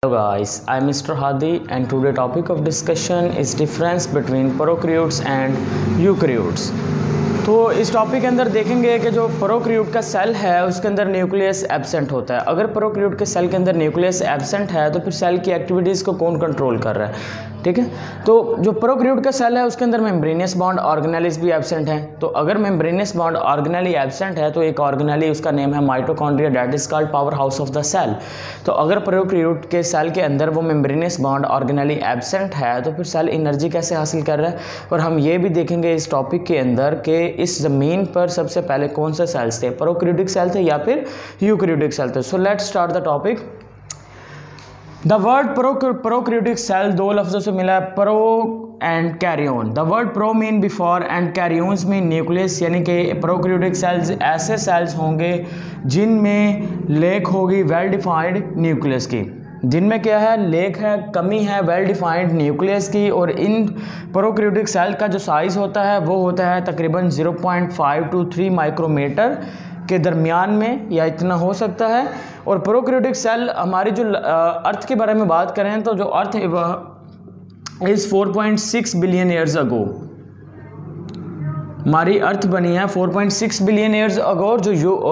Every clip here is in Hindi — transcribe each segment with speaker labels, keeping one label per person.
Speaker 1: Hello guys, I am Mr. Hadi and today topic of discussion is difference between prokaryotes and eukaryotes। तो इस टॉपिक के अंदर देखेंगे कि जो प्रोकैरियोट का सेल है उसके अंदर न्यूक्लियस एब्सेंट होता है। अगर प्रोकैरियोट के सेल के अंदर न्यूक्लियस एब्सेंट है तो फिर सेल की एक्टिविटीज़ को कौन कंट्रोल कर रहा है, ठीक है। तो जो प्रोकैरियोट का सेल है उसके अंदर मेम्ब्रेनियस बॉन्ड ऑर्गेनेलिस भी एब्सेंट है। तो अगर मेम्ब्रेनियस बॉन्ड ऑर्गेनेली एब्सेंट है तो एक ऑर्गेनेली उसका नेम है mitochondria, that is called power house of the cell. तो अगर प्रोकैरियोट के सेल के अंदर वो मेम्ब्रेनियस बॉन्ड ऑर्गेनेली एब्सेंट है तो फिर सेल एनर्जी कैसे हासिल कर रहा है। और हम ये भी देखेंगे इस टॉपिक के अंदर कि इस ज़मीन पर सबसे पहले कौन से सेल्स थे, प्रोकैरियोटिक सेल थे या फिर यूकैरियोटिक सेल थे। So let's start the topic. The word prokaryotic cell दो लफ्ज़ों से मिला है, pro and karyon. The word pro mean before and karyons mean nucleus, यानी कि प्रोकैरियोटिक सेल्स ऐसे सेल्स होंगे जिनमें लेक होगी वेल डिफाइंड न्यूक्लियस की, जिनमें क्या है, लेक है, कमी है वेल डिफाइंड न्यूक्लियस की। और इन प्रोकैरियोटिक सेल का जो साइज़ होता है वो होता है तकरीबन 0.5 to 3 माइक्रोमीटर के दरमियान में, या इतना हो सकता है। और प्रोकैरियोटिक सेल हमारी जो अर्थ के बारे में बात करें तो जो अर्थ इज़ 4.6 बिलियन ईयर्स अगो, हमारी अर्थ बनी है 4.6 बिलियन ईयर्स अगो।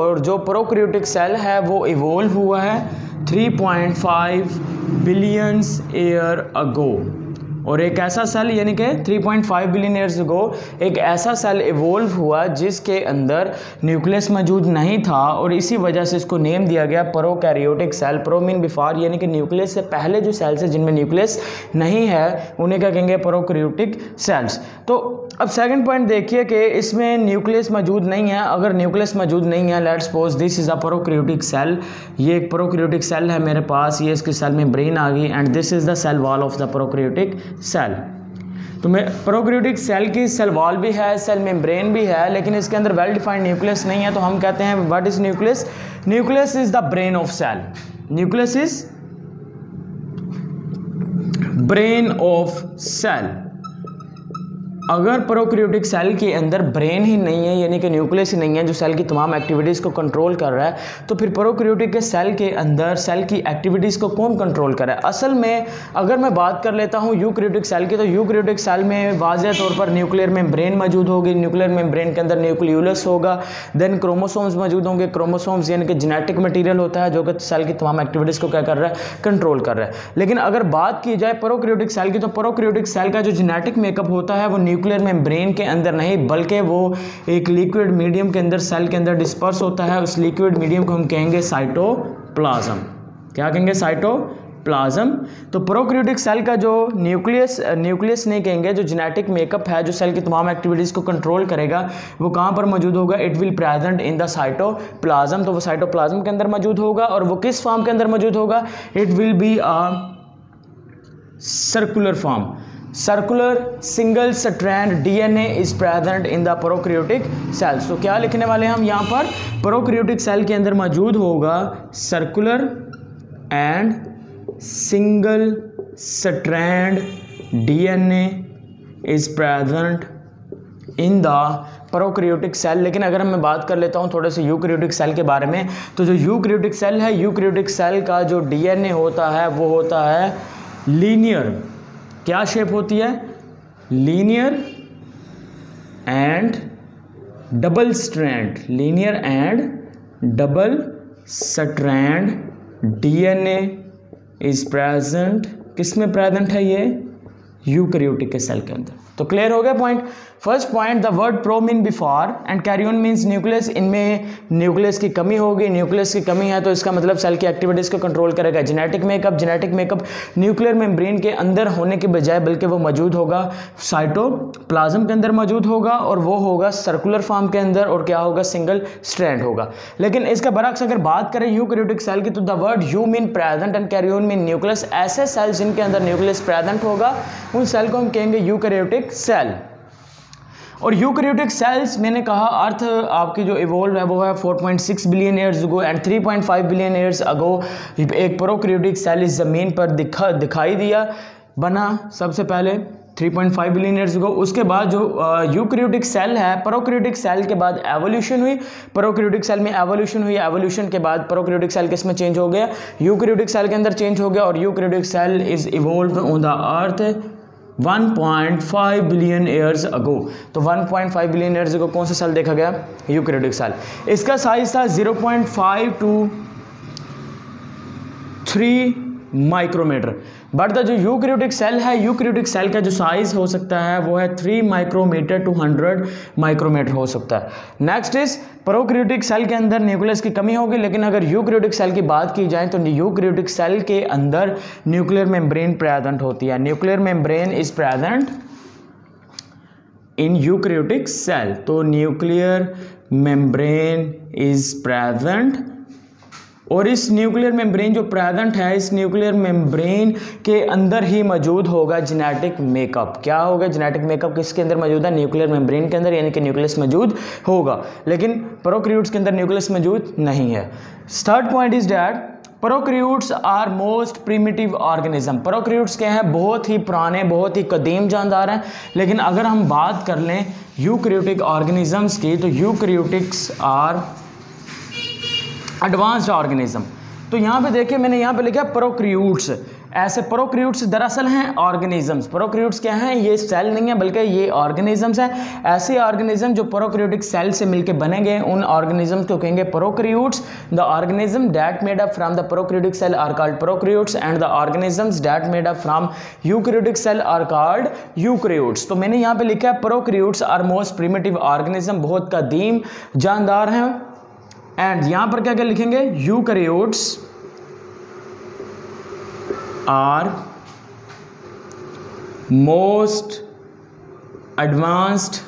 Speaker 1: और जो प्रोकैरियोटिक सेल है वो इवोल्व हुआ है 3.5 बिलियंस ईयर अगो। और एक ऐसा सेल यानी कि 3.5 बिलियन ईयर्स अगो एक ऐसा सेल इवोल्व हुआ जिसके अंदर न्यूक्लियस मौजूद नहीं था, और इसी वजह से इसको नेम दिया गया prokaryotic cell. Pro mean before, यानी कि न्यूक्लियस से पहले जो सेल्स है जिनमें न्यूक्लियस नहीं है उन्हें क्या कहेंगे, प्रोकैरियोटिक सेल्स। तो अब सेकंड पॉइंट देखिए कि इसमें न्यूक्लियस मौजूद नहीं है। अगर न्यूक्लियस मौजूद नहीं है, let's suppose this is a prokaryotic cell, ये एक प्रोकैरियोटिक सेल है मेरे पास, ये इसकी सेल में ब्रेन आ गई, and this is the cell wall of the prokaryotic cell. तो मैं प्रोकैरियोटिक सेल की सेल वॉल भी है, सेल मेम्ब्रेन भी है, लेकिन इसके अंदर वेल डिफाइंड न्यूक्लियस नहीं है। तो हम कहते हैं what is nucleus, nucleus is the brain of cell, nucleus is brain of cell. अगर प्रोकैरियोटिक सेल के अंदर ब्रेन ही नहीं है, यानी कि न्यूक्लियस ही नहीं है जो सेल की तमाम एक्टिविटीज़ को कंट्रोल कर रहा है, तो फिर प्रोकैरियोटिक के सेल के अंदर सेल की एक्टिविटीज़ को कौन कंट्रोल कर रहा है। असल में अगर मैं बात कर लेता हूँ यूकैरियोटिक सेल की, तो यूकैरियोटिक सेल में वाज़ेह तौर पर न्यूक्लियर मेम्ब्रेन मौजूद होगी, न्यूक्लियर मेम्ब्रेन के अंदर न्यूक्लियोलस होगा, देन क्रोमोसोम्स मौजूद होंगे। क्रोमोसोम्स यानी कि जेनेटिक मटीरियल होता है जो कि सेल की तमाम एक्टिविटीज़ को क्या कर रहा है, कंट्रोल कर रहा है। लेकिन अगर बात की जाए प्रोकैरियोटिक सेल की, तो प्रोकैरियोटिक सेल का जो जेनेटिक मेकअप होता है वो न्यूक्लियर मेम्ब्रेन के अंदर नहीं, बल्कि वो एक लिक्विड मीडियम के अंदर सेल के अंदर डिस्पर्स होता है। उस लिक्विड मीडियम को हम कहेंगे साइटोप्लाज्म। क्या कहेंगे, साइटोप्लाज्म। तो प्रोकैरियोटिक सेल का जो न्यूक्लियस नहीं कहेंगे, जो जेनेटिक मेकअप है जो सेल की तमाम एक्टिविटीज़ को कंट्रोल करेगा, वो कहाँ पर मौजूद होगा, it will present in the cytoplasm. तो वो साइटोप्लाज्म के अंदर मौजूद होगा, और वो किस फॉर्म के अंदर मौजूद होगा, it will be a circular form. Circular single strand DNA is present in the prokaryotic cells. तो क्या लिखने वाले हैं हम यहाँ पर, प्रोकैरियोटिक सेल के अंदर मौजूद होगा circular and single strand DNA is present in the prokaryotic cell. लेकिन अगर मैं बात कर लेता हूँ थोड़े से यूकैरियोटिक सेल के बारे में, तो जो यूकैरियोटिक सेल है, यूकैरियोटिक सेल का जो डीएनए होता है वो होता है लीनियर। क्या शेप होती है, linear and double strand, linear and double strand DNA is present. किस में प्रेजेंट है, ये यूकैरियोटिक के सेल के अंदर। तो क्लियर हो गया point. First point, the word pro mean before and कैरियोन means nucleus. इनमें न्यूक्लियस की कमी होगी, न्यूक्लियस की कमी है तो इसका मतलब सेल की एक्टिविटीज़ को कंट्रोल करेगा। जेनेटिक मेकअप न्यूक्लियर मेम्ब्रेन के अंदर होने के बजाय बल्कि वो मौजूद होगा साइटोप्लाज्म के अंदर मौजूद होगा, और वो होगा सर्कुलर फॉर्म के अंदर, और क्या होगा, सिंगल स्ट्रैंड होगा। लेकिन इसका बरअक्स अगर बात करें यूकैरियोटिक सेल की, तो the word you mean present and कैरियोन mean nucleus. ऐसे सेल्स जिनके अंदर न्यूक्लियस प्रेजेंट होगा उन सेल को हम कहेंगे यूकैरियोटिक सेल। और यूकैरियोटिक सेल्स, मैंने कहा अर्थ आपकी जो इवोल्व है वो है 4.6 billion years ago and 3.5 billion years अगो एक प्रोकैरियोटिक सेल इस ज़मीन पर दिखाई दिया, बना सबसे पहले। 3.5 बिलियन ईयर्स अगो। उसके बाद जो यूकैरियोटिक सेल है, प्रोकैरियोटिक सेल के बाद एवोल्यूशन हुई, प्रोकैरियोटिक सेल में एवोल्यूशन हुई, एवोल्यूशन के बाद प्रोकैरियोटिक सेल किस में चेंज हो गया, यूकैरियोटिक सेल के अंदर चेंज हो गया, और eukaryotic cell is evolved on the earth 1.5 billion years ago. तो 1.5 बिलियन ईयर्स अगो कौन सा सेल देखा गया, यूकैरियोटिक सेल। इसका साइज था 0.5 to 3 माइक्रोमीटर। बट द जो यूकैरियोटिक सेल है, यूकैरियोटिक सेल का जो साइज हो सकता है वो है 3 माइक्रोमीटर टू 100 माइक्रोमीटर हो सकता है। नेक्स्ट इज प्रोकैरियोटिक सेल के अंदर न्यूक्लियस की कमी होगी, लेकिन अगर यूकैरियोटिक सेल की बात की जाए तो यूकैरियोटिक सेल के अंदर न्यूक्लियर मेम्ब्रेन प्रेजेंट होती है। Nuclear membrane is present in eukaryotic cell. तो न्यूक्लियर मेम्ब्रेन इज प्रेजेंट, और इस न्यूक्लियर मेम्ब्रेन जो प्रेजेंट है, इस न्यूक्लियर मेम्ब्रेन के अंदर ही मौजूद होगा जेनेटिक मेकअप। क्या होगा, जेनेटिक मेकअप किसके अंदर मौजूद है, न्यूक्लियर मेम्ब्रेन के अंदर, यानी कि न्यूक्लियस मौजूद होगा, लेकिन प्रोकैरियोट्स के अंदर न्यूक्लियस मौजूद नहीं है। Third point is that prokaryotes are most primitive organism. Prokaryotes क्या है, बहुत ही पुराने, बहुत ही कदीम जानदार हैं। लेकिन अगर हम बात कर लें यूकैरियोटिक ऑर्गेनिजम्स की, तो यूकैरियोटिक्स आर एडवांस्ड ऑर्गेनिज्म। तो यहाँ पे देखिए, मैंने यहाँ पे लिखा प्रोकैरियोट्स। ऐसे प्रोकैरियोट्स दरअसल हैं ऑर्गेनिजम्स। प्रोकैरियोट्स क्या हैं, ये सेल नहीं है बल्कि ये ऑर्गेनिजम्स हैं। ऐसे ऑर्गेनिज्म जो प्रोकैरियोटिक सेल से मिलकर बनेंगे, उन ऑर्गेनिजम्स को कहेंगे prokaryotes. The organism that made up from the prokaryotic cell are called prokaryotes, and the organisms that made up from eukaryotic cell are called eukaryotes. तो मैंने यहाँ पे लिखा है prokaryotes are most primitive organism, बहुत कदीम जानदार हैं। एंड यहां पर क्या क्या लिखेंगे, eukaryotes are most advanced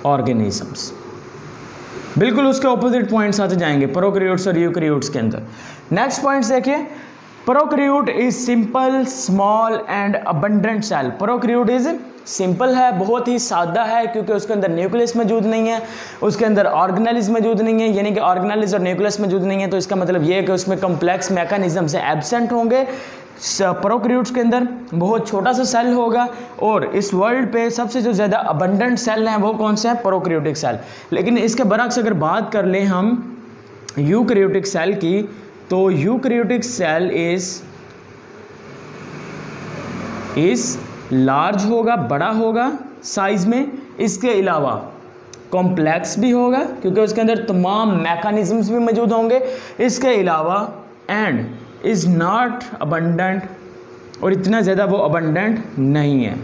Speaker 1: organisms. बिल्कुल उसके ऑपोजिट पॉइंट्स आते जाएंगे प्रोकैरियोट्स और यूकैरियोट्स के अंदर। नेक्स्ट पॉइंट देखिए, prokaryote is simple, small and abundant cell. Prokaryote is simple है, बहुत ही सादा है, क्योंकि उसके अंदर न्यूक्लियस मौजूद नहीं है, उसके अंदर ऑर्गेनेल्स मौजूद नहीं है, यानी कि ऑर्गेनेल्स और न्यूक्लियस मौजूद नहीं है। तो इसका मतलब ये है कि उसमें कम्प्लेक्स मैकेनिज्म से एब्सेंट होंगे। प्रोकैरियोट्स के अंदर बहुत छोटा सा सेल होगा, और इस वर्ल्ड पे सबसे जो ज़्यादा अबंडेंट सेल हैं वो कौन से हैं, प्रोकैरियोटिक सेल। लेकिन इसके बरक्स अगर बात कर लें हम यूकैरियोटिक सेल की, तो यूकैरियोटिक सेल इस लार्ज होगा, बड़ा होगा साइज में। इसके अलावा कॉम्प्लेक्स भी होगा, क्योंकि उसके अंदर तमाम मैकेनिज्म्स भी मौजूद होंगे। इसके अलावा एंड इज़ नॉट अबंडेंट, और इतना ज़्यादा वो अबंडेंट नहीं है।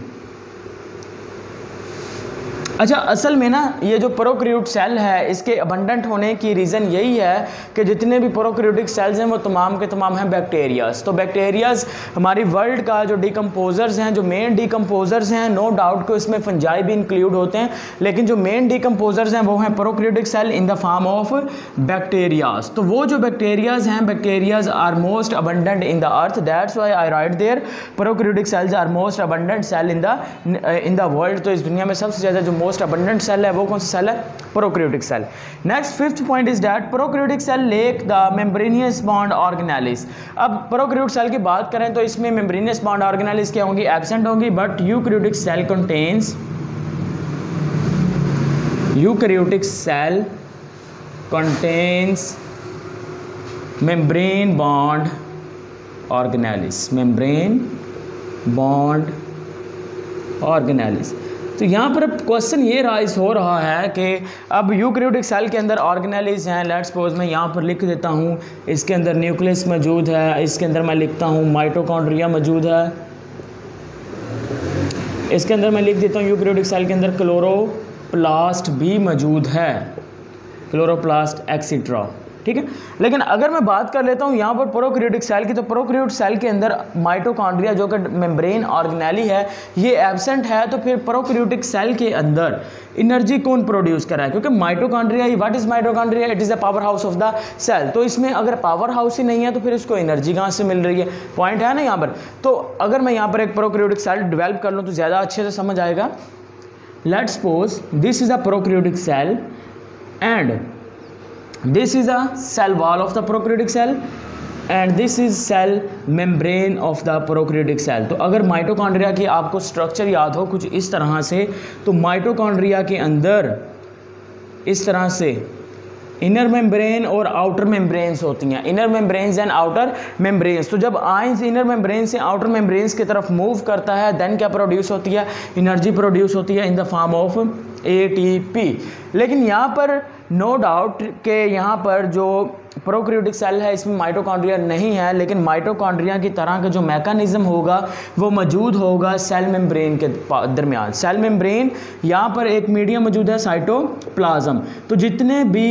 Speaker 1: अच्छा, असल में ना ये जो प्रोकैरियोट सेल है, इसके अबंडेंट होने की रीज़न यही है कि जितने भी प्रोकैरियोटिक सेल्स हैं वो तमाम के तमाम हैं बैक्टीरियाज। तो बैक्टीरियाज हमारी वर्ल्ड का जो डिकम्पोजर्स हैं, जो मेन डिकम्पोजर्स हैं, नो डाउट कि उसमें फंजाई भी इंक्लूड होते हैं, लेकिन जो मेन डिकम्पोजर्स हैं वो हैं prokaryotic cell in the form of bacterias. तो वो जो बैक्टीरियाज हैं, bacterias are most abundant in the earth, that's why I write there prokaryotic cells are most abundant cell in the world. तो इस दुनिया में सबसे ज़्यादा जो मोस्ट अबंडेंट सेल है वो कौन सा सेल है, prokaryotic cell. Next fifth point is that prokaryotic cell lack the membranous bound organelles. अब प्रोकैरियोटिक सेल की बात करें तो इसमें मेम्ब्रेनियस बॉन्ड ऑर्गेनेलिस क्या होंगी, एब्सेंट होंगी। But eukaryotic cell contains membrane bound organelles, membrane bound organelles. तो यहाँ पर क्वेश्चन ये राइज हो रहा है कि अब यूकैरियोटिक सेल के अंदर ऑर्गेनेलिस हैं। लेट्स सपोज मैं यहाँ पर लिख देता हूँ, इसके अंदर न्यूक्लियस मौजूद है, इसके अंदर मैं लिखता हूँ माइटोकॉन्ड्रिया मौजूद है, इसके अंदर मैं लिख देता हूँ यूकैरियोटिक सेल के अंदर क्लोरोप्लास्ट भी मौजूद है, क्लोरोप्लास्ट एक्सीट्रा, ठीक है। लेकिन अगर मैं बात कर लेता हूँ यहाँ पर प्रोकैरियोटिक सेल की, तो प्रोकैरियोटिक सेल के अंदर माइटोकॉन्ड्रिया जो कि मेम्ब्रेन ऑर्गेनेली है ये एब्सेंट है। तो फिर प्रोकैरियोटिक सेल के अंदर एनर्जी कौन प्रोड्यूस कर रहा है, क्योंकि mitochondria, what is mitochondria, it is the power house of the cell. तो इसमें अगर पावर हाउस ही नहीं है तो फिर इसको एनर्जी कहाँ से मिल रही है, पॉइंट है ना यहाँ पर। तो अगर मैं यहाँ पर एक प्रोकैरियोटिक सेल डेवलप कर लूँ तो ज़्यादा अच्छे से समझ आएगा। Let's suppose this is a prokaryotic cell and this is a cell wall of the prokaryotic cell, and this is cell membrane of the prokaryotic cell. तो अगर माइटोकॉन्ड्रिया की आपको स्ट्रक्चर याद हो कुछ इस तरह से, तो माइटोकॉन्ड्रिया के अंदर इस तरह से इनर मेम्ब्रेन और आउटर मेम्ब्रेन्स होती हैं, inner membranes and outer membranes. तो जब आयंस इनर मेम्ब्रेन से आउटर मेम्ब्रेन्स की तरफ मूव करता है देन क्या प्रोड्यूस होती है, एनर्जी प्रोड्यूस होती है in the form of ATP। लेकिन यहाँ पर नो डाउट के यहाँ पर जो प्रोकैरियोटिक सेल है इसमें माइटोकॉन्ड्रिया नहीं है, लेकिन माइटोकॉन्ड्रिया की तरह का जो मैकेनिज्म होगा वो मौजूद होगा सेल मेम्ब्रेन के दरमियान। सेल मेम्ब्रेन यहाँ पर एक मीडियम मौजूद है साइटोप्लाज्म। तो जितने भी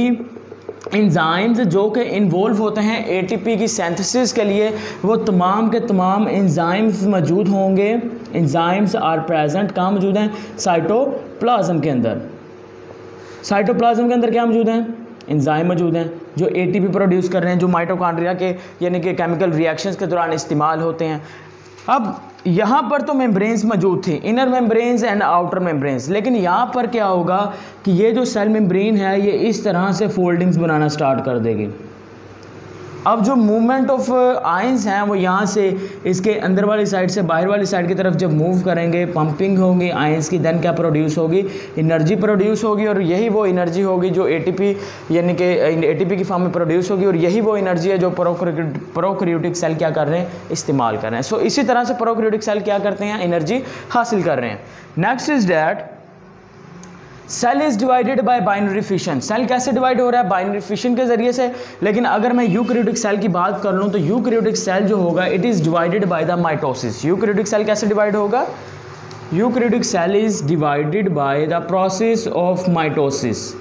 Speaker 1: एंजाइम्स जो कि इन्वॉल्व होते हैं ATP की सिंथेसिस के लिए, वो तमाम के तमाम एंजाइम्स मौजूद होंगे। एंजाइम्स आर प्रेजेंट कहाँ मौजूद हैं, साइटोप्लाज्म के अंदर। साइटोप्लाज्म के अंदर क्या मौजूद हैं, एंजाइम मौजूद हैं जो ATP प्रोड्यूस कर रहे हैं, जो माइटोकॉन्ड्रिया के यानी कि केमिकल रिएक्शंस के दौरान इस्तेमाल होते हैं। अब यहाँ पर तो मेम्ब्रेन्स मौजूद थे, inner membranes and outer membranes, लेकिन यहाँ पर क्या होगा कि ये जो सेल मेम्ब्रेन है ये इस तरह से फोल्डिंग्स बनाना स्टार्ट कर देगी। अब जो मूवमेंट ऑफ आयंस हैं वो यहाँ से इसके अंदर वाली साइड से बाहर वाली साइड की तरफ जब मूव करेंगे, पंपिंग होगी आयंस की, देन क्या प्रोड्यूस होगी, एनर्जी प्रोड्यूस होगी। और यही वो एनर्जी होगी जो ATP यानी कि ATP की फॉर्म में प्रोड्यूस होगी, और यही वो एनर्जी है जो प्रोकैरियोटिक सेल क्या कर रहे हैं, इस्तेमाल कर रहे हैं। सो इसी तरह से प्रोकैरियोटिक सेल क्या करते हैं, एनर्जी हासिल कर रहे हैं। Next is that cell is divided by binary fission. Cell कैसे डिवाइड हो रहा है, बाइनरी फिशन के जरिए से। लेकिन अगर मैं यूकैरियोटिक सेल की बात कर लूँ तो यूकैरियोटिक सेल जो होगा it is divided by the mitosis. Eukaryotic cell कैसे डिवाइड होगा, eukaryotic cell is divided by the process of mitosis.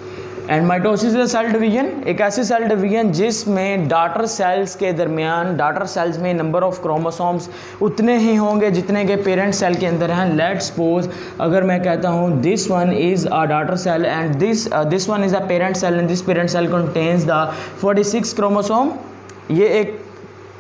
Speaker 1: And mitosis is cell division, एक ऐसी सेल डिवीजन जिसमें डॉटर सेल्स के दरमियान, डॉटर सेल्स में नंबर ऑफ क्रोमोसोम्स उतने ही होंगे जितने के पेरेंट सेल के अंदर हैं। लेट्स सपोज अगर मैं कहता हूँ this one is a daughter cell and this one is a parent cell and this parent cell contains the 46 chromosome. ये एक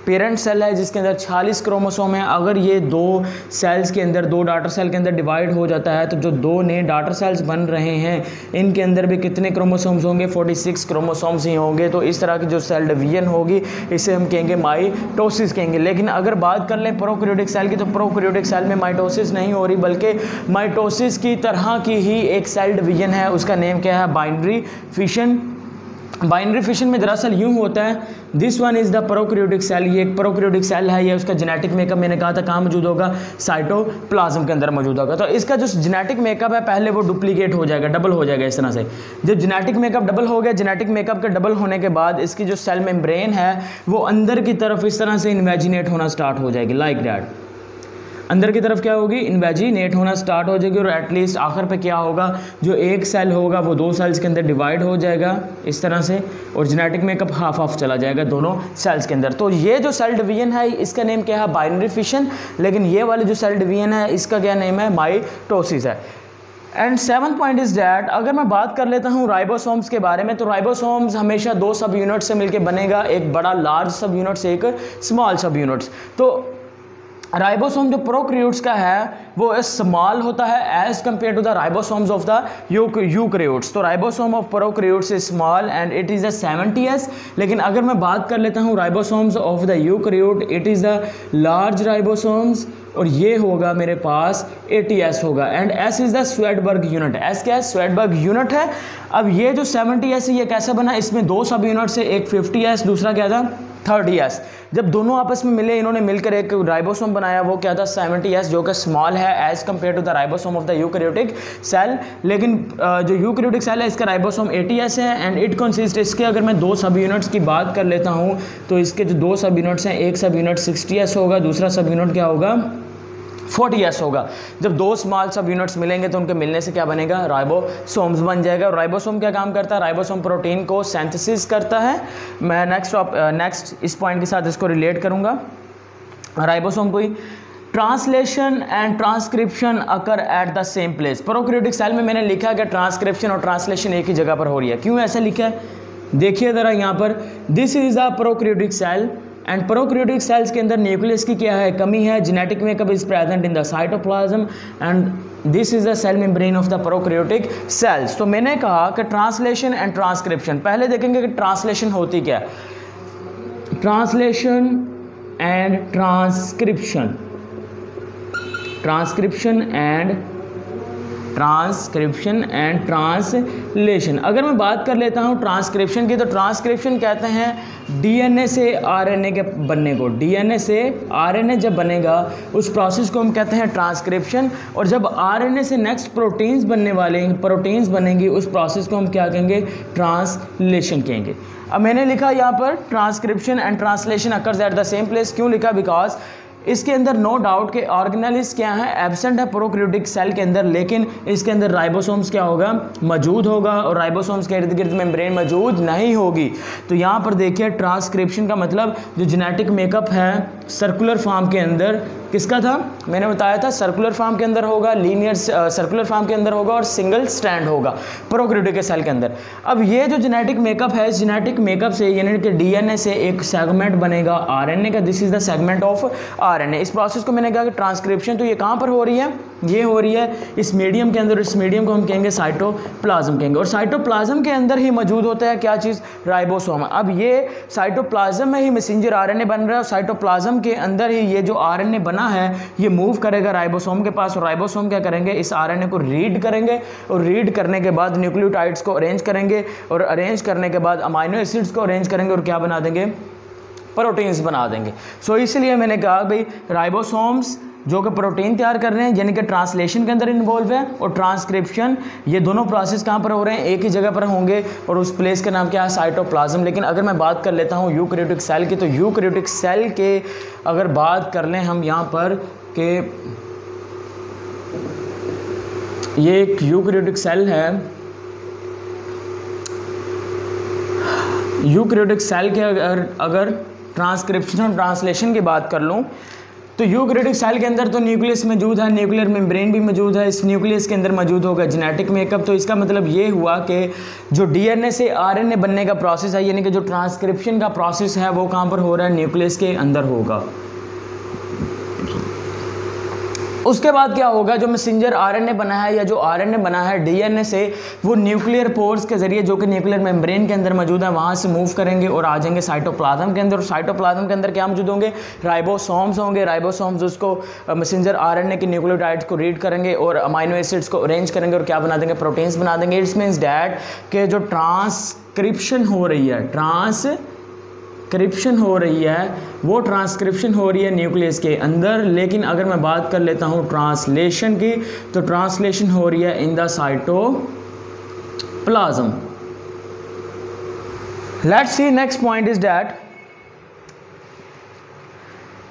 Speaker 1: पेरेंट सेल है जिसके अंदर 46 क्रोमोसोम है। अगर ये दो सेल्स के अंदर, दो डॉटर सेल के अंदर डिवाइड हो जाता है तो जो दो नए डॉटर सेल्स बन रहे हैं इनके अंदर भी कितने क्रोमोसोम्स होंगे, 46 क्रोमोसोम्स ही होंगे। तो इस तरह की जो सेल डिवीजन होगी इसे हम कहेंगे माइटोसिस कहेंगे। लेकिन अगर बात कर लें प्रोकैरियोटिक सेल की तो प्रोकैरियोटिक सेल में माइटोसिस नहीं हो रही, बल्कि माइटोसिस की तरह की ही एक सेल डिवीजन है, उसका नेम क्या है, बाइनरी फिशन। बाइनरी फिशन में दरअसल यूँ होता है, this one is the prokaryotic cell, ये एक प्रोकैरियोटिक सेल है, ये उसका जेनेटिक मेकअप मैंने कहा था कहाँ मौजूद होगा, साइटोप्लाज्म के अंदर मौजूद होगा। तो इसका जो जेनेटिक मेकअप है पहले वो डुप्लीकेट हो जाएगा, डबल हो जाएगा इस तरह से। जब जेनेटिक मेकअप डबल हो गया, जेनेटिक मेकअप के डबल होने के बाद इसकी जो सेल मेम्ब्रेन है वो अंदर की तरफ इस तरह से इन्वेजिनेट होना स्टार्ट हो जाएगी, लाइक दैट। अंदर की तरफ क्या होगी, इन्वेजिनेट होना स्टार्ट हो जाएगी। और एटलीस्ट आखिर पे क्या होगा, जो एक सेल होगा वो दो सेल्स के अंदर डिवाइड हो जाएगा इस तरह से, और जेनेटिक मेकअप हाफ हाफ चला जाएगा दोनों सेल्स के अंदर। तो ये जो सेल डिवीजन है इसका नेम क्या है, बाइनरी फिशन। लेकिन ये वाली जो सेल डिवीजन है इसका क्या नेम है, माइटोसिस है। And 7th point is that, अगर मैं बात कर लेता हूँ राइबोसोम्स के बारे में, तो राइबोसोम्स हमेशा दो सब यूनिट से मिलकर बनेगा, एक बड़ा लार्ज सब यूनिट से एक स्मॉल सब यूनिट्स। तो राइबोसोम जो प्रोकैरियोट्स का है वो स्मॉल होता है as compare to the ribosomes of the eukaryotes. तो ribosome of prokaryotes is small and it is a 70s। लेकिन अगर मैं बात कर लेता हूँ ribosomes of the eukaryote, it is the large ribosomes, और ये होगा मेरे पास 80s होगा। And S is the Svedberg unit. S क्या है, स्वेडबर्ग यूनिट है। अब ये जो 70s है ये कैसा बना, इसमें दो सब यूनिट से, एक 50s दूसरा क्या था 30s। जब दोनों आपस में मिले, इन्होंने मिलकर एक राइबोसोम बनाया, वो क्या था 70s, जो कि स्मॉल है as compare to the ribosome of the eukaryotic cell. लेकिन जो यूकैरियोटिक सेल है इसका राइबोसोम 80s है एंड इट कंसिस्ट, इसके अगर मैं दो सब यूनिट्स की बात कर लेता हूँ तो इसके जो दो सब यूनिट्स हैं, एक सब यूनिट 60s होगा, दूसरा सब यूनिट क्या होगा 40s होगा। जब दो स्मॉल सब यूनिट्स मिलेंगे तो उनके मिलने से क्या बनेगा, राइबोसोम्स बन जाएगा। और राइबोसोम क्या काम करता है, राइबोसोम प्रोटीन को सिंथेसिस करता है। मैं नेक्स्ट इस पॉइंट के साथ इसको रिलेट करूंगा। राइबोसोम कोई translation and transcription occur at the same place. Prokaryotic cell में मैंने लिखा कि ट्रांसक्रिप्शन और ट्रांसलेशन एक ही जगह पर हो रही है। क्यों ऐसा लिखा है, देखिए ज़रा यहाँ पर, this is a prokaryotic cell and prokaryotic cells के अंदर न्यूक्लियस की क्या है, कमी है। Genetic makeup is present in the cytoplasm and this is the cell membrane of the prokaryotic cells. तो मैंने कहा कि ट्रांसलेशन एंड ट्रांसक्रिप्शन, पहले देखेंगे कि ट्रांसलेशन होती क्या है। Translation and transcription, transcription and translation. अगर मैं बात कर लेता हूँ ट्रांसक्रिप्शन की, तो ट्रांसक्रिप्शन कहते हैं डीएनए से आरएनए के बनने को। डीएनए से आरएनए जब बनेगा उस प्रोसेस को हम कहते हैं ट्रांसक्रिप्शन, और जब आरएनए से नेक्स्ट प्रोटीन्स बनेंगी उस प्रोसेस को हम क्या कहेंगे, ट्रांसलेशन कहेंगे। अब मैंने लिखा यहाँ पर transcription and translation occurs at the same place. क्यों लिखा? बिकॉज इसके अंदर नो डाउट के ऑर्गेनेल्स क्या है, एब्सेंट है प्रोकैरियोटिक सेल के अंदर, लेकिन इसके अंदर राइबोसोम्स क्या होगा, मौजूद होगा, और राइबोसोम्स के इर्द गिर्द मेम्ब्रेन मौजूद नहीं होगी। तो यहाँ पर देखिए ट्रांसक्रिप्शन का मतलब जो जेनेटिक मेकअप है सर्कुलर फॉर्म के अंदर किसका था, मैंने बताया था सर्कुलर फॉर्म के अंदर होगा, लीनियर सर्कुलर फॉर्म के अंदर होगा, और सिंगल स्ट्रैंड होगा प्रोकैरियोटिक सेल के अंदर। अब ये जो जेनेटिक मेकअप है, इस जेनेटिक मेकअप से यानी कि डीएनए से एक सेगमेंट बनेगा आरएनए का। This is the segment of RNA. इस प्रोसेस को मैंने कहा कि ट्रांसक्रिप्शन, तो ये कहाँ पर हो रही है, ये हो रही है इस मीडियम के अंदर। इस मीडियम को हम कहेंगे साइटोप्लाज्म कहेंगे, और साइटोप्लाज्म के अंदर ही मौजूद होता है क्या चीज़, राइबोसोम। अब ये साइटोप्लाज्म में ही मैसेंजर आरएनए बन रहा है, और साइटोप्लाज्म के अंदर ही ये जो आरएनए बना है ये मूव करेगा राइबोसोम के पास, और राइबोसोम क्या करेंगे, इस आरएनए को रीड करेंगे, और रीड करने के बाद न्यूक्लियोटाइड्स को अरेंज करेंगे, और अरेंज करने के बाद अमाइनो एसिड्स को अरेंज करेंगे, और क्या बना देंगे, प्रोटीन्स बना देंगे। सो इसलिए मैंने कहा भाई राइबोसोम्स जो कि प्रोटीन तैयार कर रहे हैं यानी कि ट्रांसलेशन के अंदर इन्वॉल्व है, और ट्रांसक्रिप्शन, ये दोनों प्रोसेस कहाँ पर हो रहे हैं, एक ही जगह पर होंगे, और उस प्लेस का नाम क्या है, साइटोप्लाज्म। लेकिन अगर मैं बात कर लेता हूँ यूकैरियोटिक सेल की, तो यूकैरियोटिक सेल के अगर बात कर लें हम यहाँ पर कि ये एक यूकैरियोटिक सेल है, यूकैरियोटिक सेल के अगर ट्रांसक्रिप्शन और ट्रांसलेशन की बात कर लूँ, तो यूकैरियोटिक सेल के अंदर तो न्यूक्लियस मौजूद है, न्यूक्लियर मेम्ब्रेन भी मौजूद है, इस न्यूक्लियस के अंदर मौजूद होगा जेनेटिक मेकअप। तो इसका मतलब ये हुआ कि जो डीएनए से आरएनए बनने का प्रोसेस है, यानी कि जो ट्रांसक्रिप्शन का प्रोसेस है, वो कहाँ पर हो रहा है, न्यूक्लियस के अंदर होगा। उसके बाद क्या होगा, जो मैसेंजर आरएनए बना है या जो आरएनए बना है डीएनए से, वो न्यूक्लियर पोर्स के जरिए जो कि न्यूक्लियर मेम्ब्रेन के अंदर मौजूद है वहाँ से मूव करेंगे और आ जाएंगे साइटोप्लाज्म के अंदर। और साइटोप्लाज्म के अंदर क्या मौजूद होंगे, राइबोसोम्स होंगे। राइबोसोम्स उसको मैसेंजर आरएनए के न्यूक्लियोटाइड्स को रीड करेंगे और अमाइनो एसिड्स को अरेंज करेंगे और क्या बना देंगे, प्रोटीन्स बना देंगे। इट्स मीन्स डैट कि जो ट्रांसक्रिप्शन हो रही है, ट्रांसक्रिप्शन हो रही है, वो ट्रांसक्रिप्शन हो रही है न्यूक्लियस के अंदर। लेकिन अगर मैं बात कर लेता हूँ ट्रांसलेशन की, तो ट्रांसलेशन हो रही है in the cytoplasm. Let's see next point is that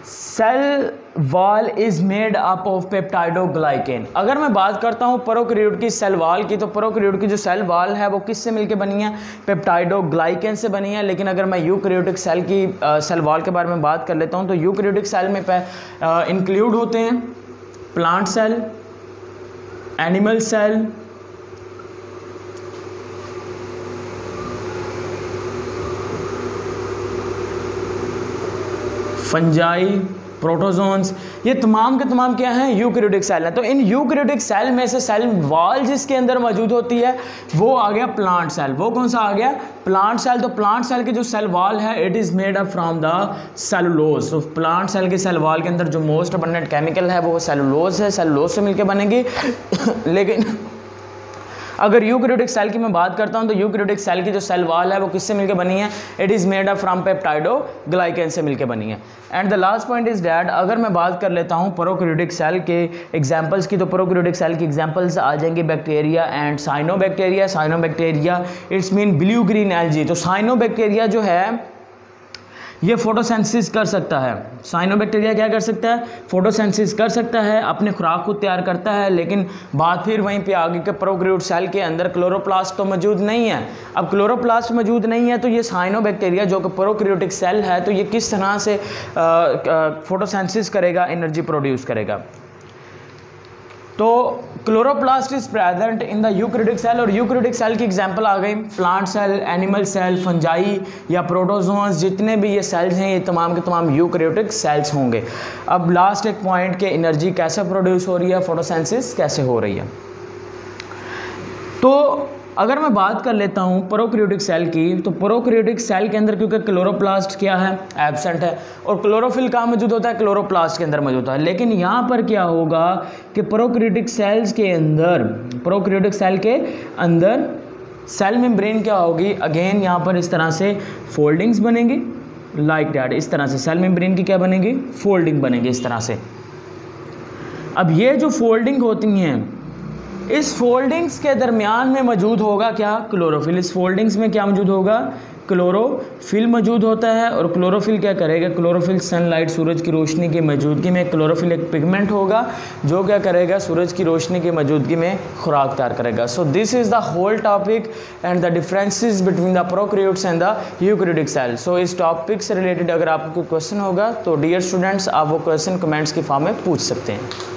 Speaker 1: cell wall is made up of peptidoglycan. अगर मैं बात करता हूँ प्रोकैरियोट की सेल वॉल की, तो प्रोकैरियोट की जो सेल वॉल है वो किससे मिलकर बनी है, पेप्टाइडोग्लाइकेन से बनी है। लेकिन अगर मैं यूकैरियोटिक सेल की सेल वॉल के बारे में बात कर लेता हूँ, तो यूकैरियोटिक सेल में इंक्लूड होते हैं plant cell, animal cell, fungi, protozoans, ये तमाम के तमाम क्या हैं, यूकैरियोटिक सेल हैं। तो इन यूकैरियोटिक सेल में से सेल वॉल जिसके अंदर मौजूद होती है वो आ गया प्लांट सेल। वो कौन सा आ गया, प्लांट सेल। तो प्लांट सेल की जो सेल वॉल है it is made up from the cellulose. तो प्लांट सेल की सेल वॉल के अंदर जो मोस्ट अबंडेंट केमिकल है वो सेलुलोज है, सेलुलोज से मिलकर बनेगी। लेकिन अगर यूकैरियोटिक सेल की मैं बात करता हूं, तो यूकैरियोटिक सेल की जो सेल वॉल है वो किससे मिलकर बनी है, it is made up from peptidoglycan से मिलकर बनी है। And the last point is that अगर मैं बात कर लेता हूं प्रोकैरियोटिक सेल के एग्जांपल्स की, तो प्रोकैरियोटिक सेल की एग्जांपल्स आ जाएंगे bacteria and cyanobacteria. Cyanobacteria it's mean blue green algae. तो साइनोबैक्टीरिया जो है ये फोटोसेंसिस कर सकता है। साइनोबैक्टीरिया क्या कर सकता है, फोटोसेंसिस कर सकता है, अपने खुराक को तैयार करता है। लेकिन बात फिर वहीं पे आगे के प्रोकैरियोट सेल के अंदर क्लोरोप्लास्ट तो मौजूद नहीं है। अब क्लोरोप्लास्ट मौजूद नहीं है तो ये साइनोबैक्टीरिया जो कि प्रोकैरियोटिक सेल है, तो ये किस तरह से फोटोसेंसिस करेगा, एनर्जी प्रोड्यूस करेगा। तो chloroplast is present in the eukaryotic cell, और यूकैरियोटिक सेल की एग्जांपल आ गई plant cell, animal cell, fungi या प्रोटोजोन्स। जितने भी ये सेल्स हैं ये तमाम के तमाम यूकैरियोटिक सेल्स होंगे। अब लास्ट एक पॉइंट के एनर्जी कैसे प्रोड्यूस हो रही है, फोटोसेंसिस कैसे हो रही है। तो अगर मैं बात कर लेता हूँ प्रोकैरियोटिक सेल की, तो प्रोकैरियोटिक सेल के अंदर क्योंकि क्लोरोप्लास्ट क्या है, एब्सेंट है, और क्लोरोफिल कहाँ मौजूद होता है, क्लोरोप्लास्ट के अंदर मौजूद होता है। लेकिन यहाँ पर क्या होगा कि प्रोकैरियोटिक सेल के अंदर सेल मेम्ब्रेन क्या होगी, अगेन यहाँ पर इस तरह से फोल्डिंग्स बनेंगी, लाइक दैट, इस तरह से सेल मेम्ब्रेन की क्या बनेगी, फोल्डिंग बनेगी इस तरह से। अब ये जो फोल्डिंग होती हैं, इस फोल्डिंग्स के दरमियान में मौजूद होगा क्या, क्लोरोफिल। इस फोल्डिंग्स में क्या मौजूद होगा, क्लोरोफिल मौजूद होता है। और क्लोरोफिल क्या करेगा, क्लोरोफिल सनलाइट, सूरज की रोशनी की मौजूदगी में, क्लोरोफिल एक पिगमेंट होगा जो क्या करेगा, सूरज की रोशनी की मौजूदगी में खुराक तैयार करेगा। So this is the whole topic and the differences between the prokaryotes and the eukaryotic cell. So इस टॉपिक से रिलेटेड अगर आपको कोई क्वेश्चन होगा तो डियर स्टूडेंट्स आप वो क्वेश्चन कमेंट्स की फॉर्म में पूछ सकते हैं।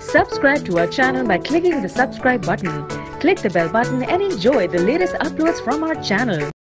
Speaker 2: Subscribe to our channel by clicking the subscribe button. Click the bell button and enjoy the latest uploads from our channel.